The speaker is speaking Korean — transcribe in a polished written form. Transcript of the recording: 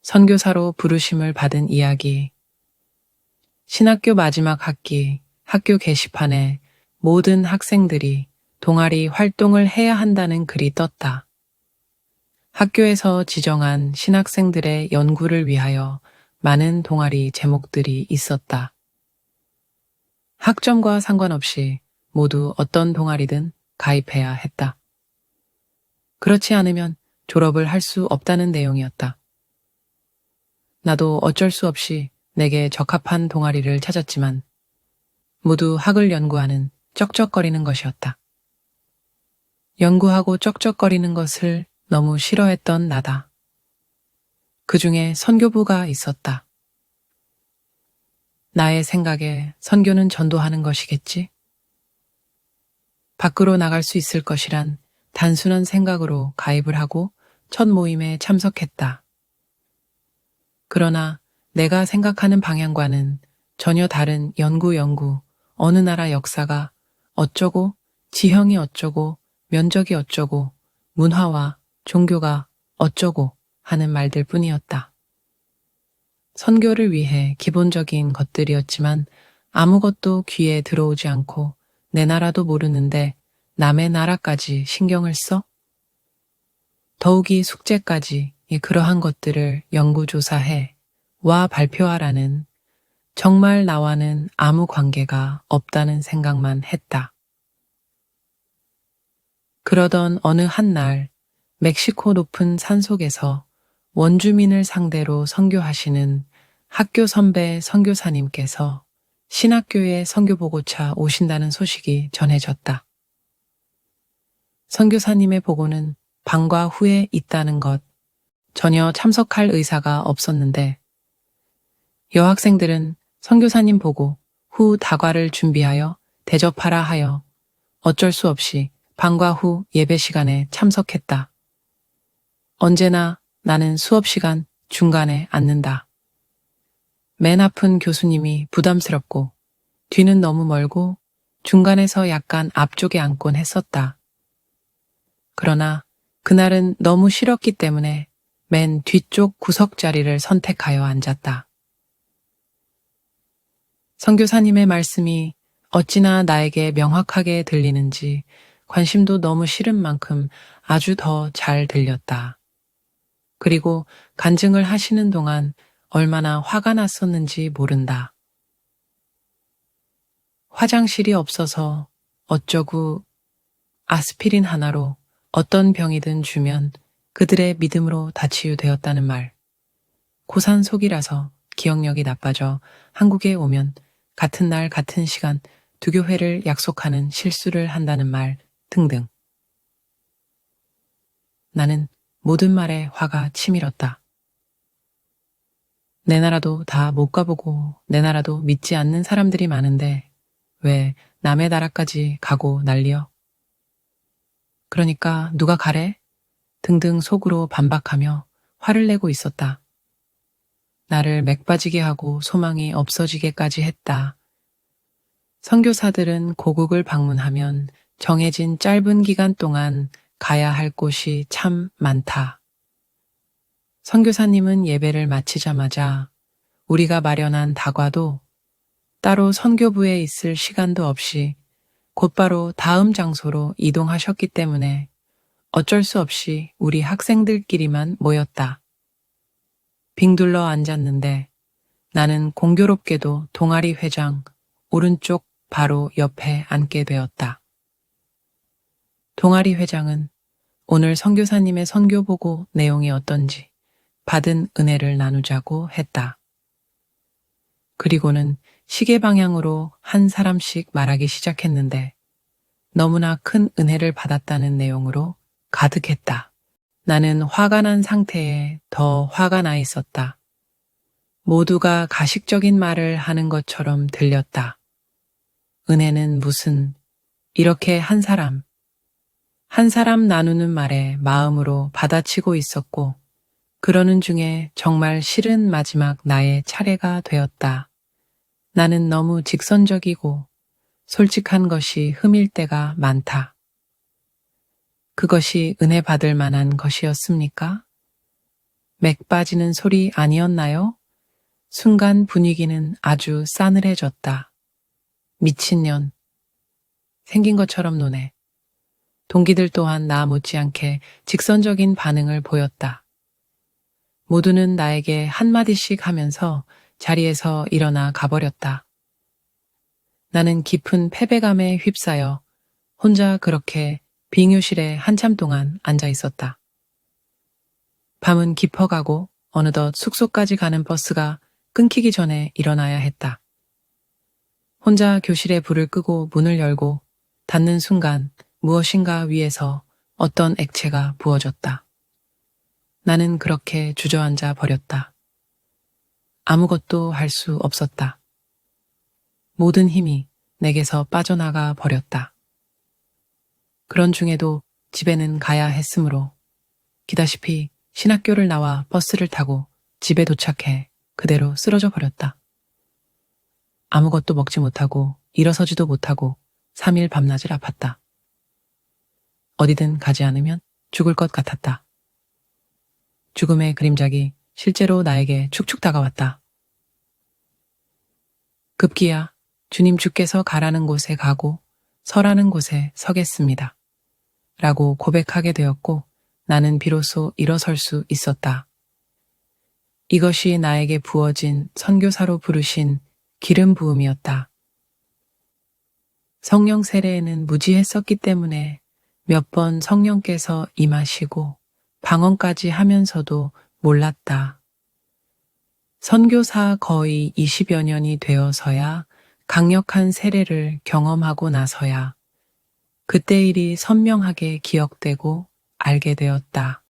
선교사로 부르심을 받은 이야기. 신학교 마지막 학기 학교 게시판에 모든 학생들이 동아리 활동을 해야 한다는 글이 떴다. 학교에서 지정한 신학생들의 연구를 위하여 많은 동아리 제목들이 있었다. 학점과 상관없이 모두 어떤 동아리든 가입해야 했다. 그렇지 않으면 졸업을 할 수 없다는 내용이었다. 나도 어쩔 수 없이 내게 적합한 동아리를 찾았지만 모두 학을 연구하는 쩍쩍거리는 것이었다. 연구하고 쩍쩍거리는 것을 너무 싫어했던 나다. 그 중에 선교부가 있었다. 나의 생각에 선교는 전도하는 것이겠지? 밖으로 나갈 수 있을 것이란 단순한 생각으로 가입을 하고 첫 모임에 참석했다. 그러나 내가 생각하는 방향과는 전혀 다른 연구, 어느 나라 역사가 어쩌고, 지형이 어쩌고, 면적이 어쩌고, 문화와 종교가 어쩌고 하는 말들 뿐이었다. 선교를 위해 기본적인 것들이었지만 아무것도 귀에 들어오지 않고 내 나라도 모르는데 남의 나라까지 신경을 써? 더욱이 숙제까지 그러한 것들을 연구조사해 와 발표하라는 정말 나와는 아무 관계가 없다는 생각만 했다. 그러던 어느 한날 멕시코 높은 산속에서 원주민을 상대로 선교하시는 학교 선배 선교사님께서 신학교에 선교보고차 오신다는 소식이 전해졌다. 선교사님의 보고는 방과 후에 있다는 것, 전혀 참석할 의사가 없었는데 여학생들은 선교사님 보고 후 다과를 준비하여 대접하라 하여 어쩔 수 없이 방과 후 예배 시간에 참석했다. 언제나 나는 수업 시간 중간에 앉는다. 맨 앞은 교수님이 부담스럽고 뒤는 너무 멀고 중간에서 약간 앞쪽에 앉곤 했었다. 그러나 그날은 너무 싫었기 때문에 맨 뒤쪽 구석 자리를 선택하여 앉았다. 선교사님의 말씀이 어찌나 나에게 명확하게 들리는지 관심도 너무 싫은 만큼 아주 더 잘 들렸다. 그리고 간증을 하시는 동안 얼마나 화가 났었는지 모른다. 화장실이 없어서 어쩌고 아스피린 하나로 어떤 병이든 주면 그들의 믿음으로 다 치유되었다는 말. 고산 속이라서 기억력이 나빠져 한국에 오면 같은 날 같은 시간 두교회를 약속하는 실수를 한다는 말 등등. 나는 모든 말에 화가 치밀었다. 내 나라도 다 못 가보고 내 나라도 믿지 않는 사람들이 많은데 왜 남의 나라까지 가고 난리여? 그러니까 누가 가래? 등등 속으로 반박하며 화를 내고 있었다. 나를 맥빠지게 하고 소망이 없어지게까지 했다. 선교사들은 고국을 방문하면 정해진 짧은 기간 동안 가야 할 곳이 참 많다. 선교사님은 예배를 마치자마자 우리가 마련한 다과도 따로 선교부에 있을 시간도 없이 곧바로 다음 장소로 이동하셨기 때문에 어쩔 수 없이 우리 학생들끼리만 모였다. 빙둘러 앉았는데 나는 공교롭게도 동아리 회장 오른쪽 바로 옆에 앉게 되었다. 동아리 회장은 오늘 선교사님의 선교 보고 내용이 어떤지 받은 은혜를 나누자고 했다. 그리고는 시계 방향으로 한 사람씩 말하기 시작했는데 너무나 큰 은혜를 받았다는 내용으로 가득했다. 나는 화가 난 상태에 더 화가 나 있었다. 모두가 가식적인 말을 하는 것처럼 들렸다. 은혜는 무슨 이렇게 한 사람 나누는 말에 마음으로 받아치고 있었고 그러는 중에 정말 싫은 마지막 나의 차례가 되었다. 나는 너무 직선적이고 솔직한 것이 흠일 때가 많다. 그것이 은혜 받을 만한 것이었습니까? 맥 빠지는 소리 아니었나요? 순간 분위기는 아주 싸늘해졌다. 미친년. 생긴 것처럼 노네. 동기들 또한 나 못지않게 직선적인 반응을 보였다. 모두는 나에게 한마디씩 하면서 자리에서 일어나 가버렸다. 나는 깊은 패배감에 휩싸여 혼자 그렇게 빙유실에 한참 동안 앉아 있었다. 밤은 깊어가고 어느덧 숙소까지 가는 버스가 끊기기 전에 일어나야 했다. 혼자 교실에 불을 끄고 문을 열고 닫는 순간 무엇인가 위에서 어떤 액체가 부어졌다. 나는 그렇게 주저앉아 버렸다. 아무것도 할 수 없었다. 모든 힘이 내게서 빠져나가 버렸다. 그런 중에도 집에는 가야 했으므로 기다시피 신학교를 나와 버스를 타고 집에 도착해 그대로 쓰러져 버렸다. 아무것도 먹지 못하고 일어서지도 못하고 3일 밤낮을 아팠다. 어디든 가지 않으면 죽을 것 같았다. 죽음의 그림작이 실제로 나에게 축축 다가왔다. 급기야 주님 주께서 가라는 곳에 가고 서라는 곳에 서겠습니다. 라고 고백하게 되었고 나는 비로소 일어설 수 있었다. 이것이 나에게 부어진 선교사로 부르신 기름 부음이었다. 성령 세례에는 무지했었기 때문에 몇 번 성령께서 임하시고 방언까지 하면서도 몰랐다. 선교사 거의 20여 년이 되어서야 강력한 세례를 경험하고 나서야 그때 일이 선명하게 기억되고 알게 되었다.